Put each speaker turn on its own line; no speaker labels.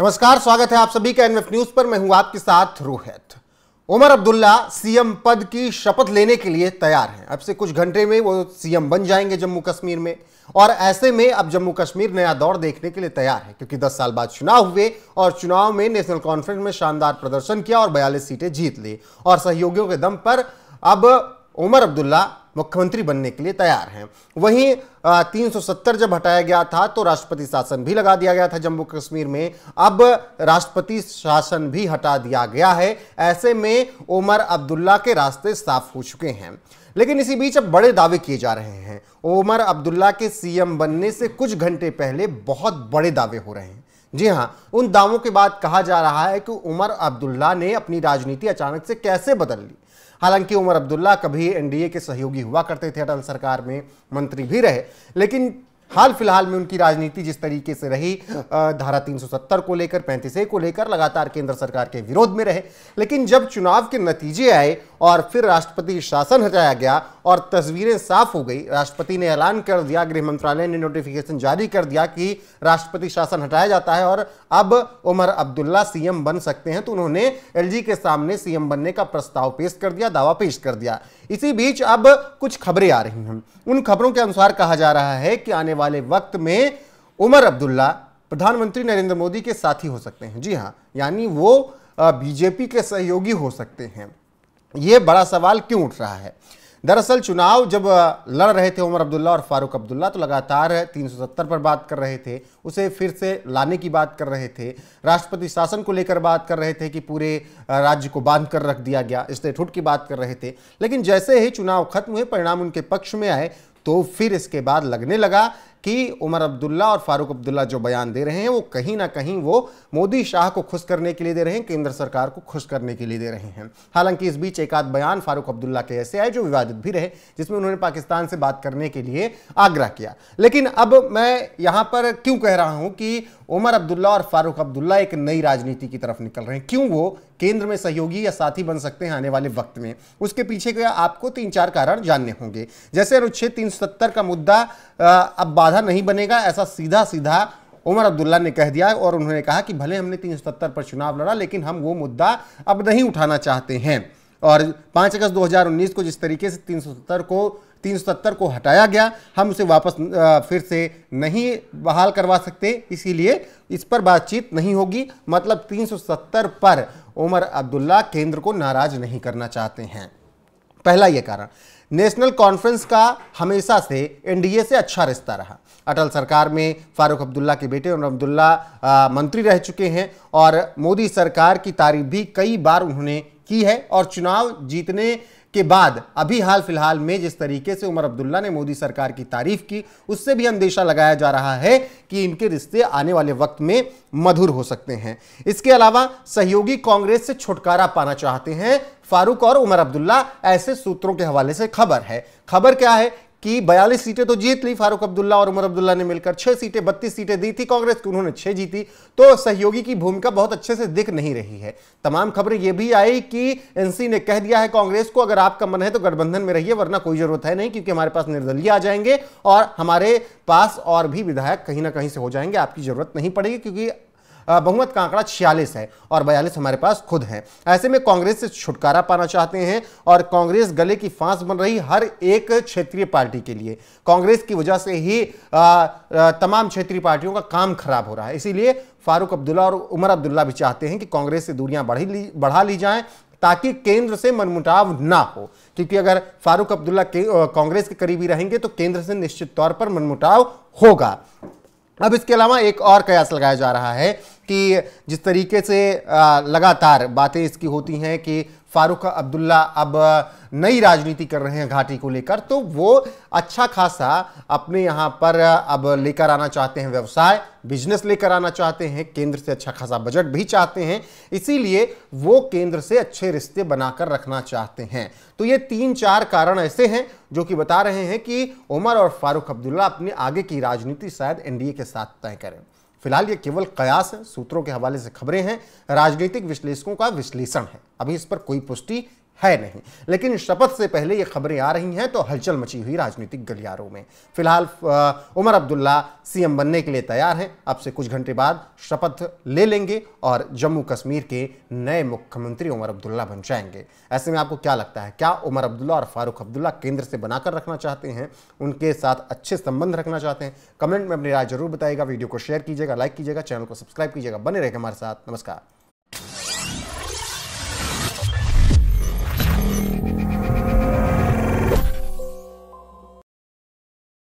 नमस्कार, स्वागत है आप सभी का एनएफ न्यूज पर। मैं हूं आपके साथ रोहित। उमर अब्दुल्ला सीएम पद की शपथ लेने के लिए तैयार हैं। अब से कुछ घंटे में वो सीएम बन जाएंगे जम्मू कश्मीर में, और ऐसे में अब जम्मू कश्मीर नया दौर देखने के लिए तैयार है, क्योंकि 10 साल बाद चुनाव हुए और चुनाव में नेशनल कॉन्फ्रेंस में शानदार प्रदर्शन किया और 42 सीटें जीत ली, और सहयोगियों के दम पर अब उमर अब्दुल्ला मुख्यमंत्री बनने के लिए तैयार हैं। वहीं 370 जब हटाया गया था तो राष्ट्रपति शासन भी लगा दिया गया था जम्मू कश्मीर में। अब राष्ट्रपति शासन भी हटा दिया गया है। ऐसे में उमर अब्दुल्ला के रास्ते साफ हो चुके हैं। लेकिन इसी बीच अब बड़े दावे किए जा रहे हैं। उमर अब्दुल्ला के सीएम बनने से कुछ घंटे पहले बहुत बड़े दावे हो रहे हैं। जी हां, उन दावों के बाद कहा जा रहा है कि उमर अब्दुल्ला ने अपनी राजनीति अचानक से कैसे बदल ली। हालांकि उमर अब्दुल्ला कभी एनडीए के सहयोगी हुआ करते थे, अटल सरकार में मंत्री भी रहे, लेकिन हाल फिलहाल में उनकी राजनीति जिस तरीके से रही, धारा 370 को लेकर, 35A को लेकर लगातार केंद्र सरकार के विरोध में रहे। लेकिन जब चुनाव के नतीजे आए और फिर राष्ट्रपति शासन हटाया गया और तस्वीरें साफ हो गई, राष्ट्रपति ने ऐलान कर दिया, गृह मंत्रालय ने नोटिफिकेशन जारी कर दिया कि राष्ट्रपति शासन हटाया जाता है और अब उमर अब्दुल्ला सीएम बन सकते हैं, तो उन्होंने एलजी के सामने सीएम बनने का प्रस्ताव पेश कर दिया, दावा पेश कर दिया। इसी बीच अब कुछ खबरें आ रही हैं। उन खबरों के अनुसार कहा जा रहा है कि आने वाले वक्त में उमर अब्दुल्ला प्रधानमंत्री नरेंद्र मोदी के साथी हो सकते हैं। जी हां, यानी वो बीजेपी के सहयोगी हो सकते हैं। यह बड़ा सवाल क्यों उठ रहा है? दरअसल चुनाव जब लड़ रहे थे उमर अब्दुल्ला और फारूक अब्दुल्ला, तो लगातार 370 पर बात कर रहे थे, उसे फिर से लाने की बात कर रहे थे, राष्ट्रपति शासन को लेकर बात कर रहे थे कि पूरे राज्य को बांध कर रख दिया गया, स्टेटहुड की बात कर रहे थे। लेकिन जैसे ही चुनाव खत्म हुए, परिणाम उनके पक्ष में आए, तो फिर इसके बाद लगने लगा कि उमर अब्दुल्ला और फारूक अब्दुल्ला जो बयान दे रहे हैं वो कहीं ना कहीं वो मोदी शाह को खुश करने के लिए दे रहे हैं, केंद्र सरकार को खुश करने के लिए दे रहे हैं। हालांकि इस बीच एक आध बयान फारूक अब्दुल्ला के ऐसे आए जो विवादित भी रहे, जिसमें उन्होंने पाकिस्तान से बात करने के लिए आग्रह किया। लेकिन अब मैं यहां पर क्यों कह रहा हूं कि उमर अब्दुल्ला और फारूक अब्दुल्ला एक नई राजनीति की तरफ निकल रहे हैं, क्यों वो केंद्र में सहयोगी या साथी बन सकते हैं आने वाले वक्त में, उसके पीछे के आपको 3-4 कारण जानने होंगे। जैसे अनुच्छेद 370 का मुद्दा अब बाधा नहीं बनेगा, ऐसा सीधा सीधा उमर अब्दुल्ला ने कह दिया, और उन्होंने कहा कि भले हमने 370 पर चुनाव लड़ा, लेकिन हम वो मुद्दा अब नहीं उठाना चाहते हैं। और 5 अगस्त 2019 को जिस तरीके से 370 को हटाया गया, हम उसे वापस फिर से नहीं बहाल करवा सकते, इसीलिए इस पर बातचीत नहीं होगी। मतलब 370 पर उमर अब्दुल्ला केंद्र को नाराज नहीं करना चाहते हैं। पहला यह कारण। नेशनल कॉन्फ्रेंस का हमेशा से एनडीए से अच्छा रिश्ता रहा। अटल सरकार में फारूक अब्दुल्ला के बेटे उमर अब्दुल्ला मंत्री रह चुके हैं, और मोदी सरकार की तारीफ भी कई बार उन्होंने की है। और चुनाव जीतने के बाद अभी हाल फिलहाल में जिस तरीके से उमर अब्दुल्ला ने मोदी सरकार की तारीफ की, उससे भी अंदेशा लगाया जा रहा है कि इनके रिश्ते आने वाले वक्त में मधुर हो सकते हैं। इसके अलावा सहयोगी कांग्रेस से छुटकारा पाना चाहते हैं फारूक और उमर अब्दुल्ला, ऐसे सूत्रों के हवाले से खबर है। खबर क्या है कि 42 सीटें तो जीत ली फारूक अब्दुल्ला और उमर अब्दुल्ला ने मिलकर, 6 सीटें 32 सीटें दी थी कांग्रेस की, उन्होंने 6 जीती, तो सहयोगी की भूमिका बहुत अच्छे से दिख नहीं रही है। तमाम खबरें यह भी आई कि एनसी ने कह दिया है कांग्रेस को, अगर आपका मन है तो गठबंधन में रहिए, वरना कोई जरूरत है नहीं, क्योंकि हमारे पास निर्दलीय आ जाएंगे और हमारे पास और भी विधायक कहीं ना कहीं से हो जाएंगे, आपकी जरूरत नहीं पड़ेगी, क्योंकि बहुमत का आंकड़ा 46 है और 42 हमारे पास खुद है। ऐसे में कांग्रेस से छुटकारा पाना चाहते हैं, और कांग्रेस गले की फांस बन रही हर एक क्षेत्रीय पार्टी के लिए। कांग्रेस की वजह से ही तमाम क्षेत्रीय पार्टियों का काम खराब हो रहा है। इसीलिए फारूक अब्दुल्ला और उमर अब्दुल्ला भी चाहते हैं कि कांग्रेस से दूरियां बढ़ा ली जाएं, ताकि केंद्र से मनमुटाव ना हो, क्योंकि अगर फारूक अब्दुल्ला कांग्रेस के करीबी रहेंगे तो केंद्र से निश्चित तौर पर मनमुटाव होगा। अब इसके अलावा एक और कयास लगाया जा रहा है कि जिस तरीके से लगातार बातें इसकी होती हैं कि फारूक अब्दुल्ला अब नई राजनीति कर रहे हैं घाटी को लेकर, तो वो अच्छा खासा अपने यहाँ पर अब लेकर आना चाहते हैं, व्यवसाय बिजनेस लेकर आना चाहते हैं, केंद्र से अच्छा खासा बजट भी चाहते हैं, इसीलिए वो केंद्र से अच्छे रिश्ते बनाकर रखना चाहते हैं। तो ये 3-4 कारण ऐसे हैं जो कि बता रहे हैं कि उमर और फारूक अब्दुल्ला अपनी आगे की राजनीति शायद एनडीए के साथ तय करें। फिलहाल ये केवल कयास है, सूत्रों के हवाले से खबरें हैं, राजनीतिक विश्लेषकों का विश्लेषण है, अभी इस पर कोई पुष्टि है नहीं। लेकिन शपथ से पहले ये खबरें आ रही हैं तो हलचल मची हुई राजनीतिक गलियारों में। फिलहाल उमर अब्दुल्ला सीएम बनने के लिए तैयार हैं। अब से कुछ घंटे बाद शपथ ले लेंगे और जम्मू कश्मीर के नए मुख्यमंत्री उमर अब्दुल्ला बन जाएंगे। ऐसे में आपको क्या लगता है, क्या उमर अब्दुल्ला और फारूक अब्दुल्ला केंद्र से बनाकर रखना चाहते हैं, उनके साथ अच्छे संबंध रखना चाहते हैं? कमेंट में अपनी राय जरूर बताइएगा। वीडियो को शेयर कीजिएगा, लाइक कीजिएगा, चैनल को सब्सक्राइब कीजिएगा। बने रहेगा हमारे साथ। नमस्कार।